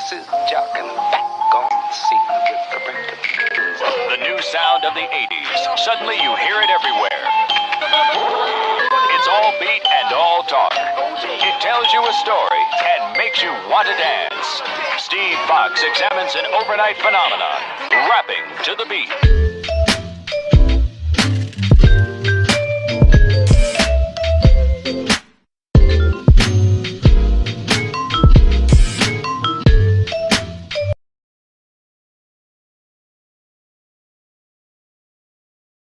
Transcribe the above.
This is Jock and back on the scene with the record. The new sound of the 80s. Suddenly you hear it everywhere. It's all beat and all talk. It tells you a story and makes you want to dance. Steve Fox examines an overnight phenomenon, rapping to the beat.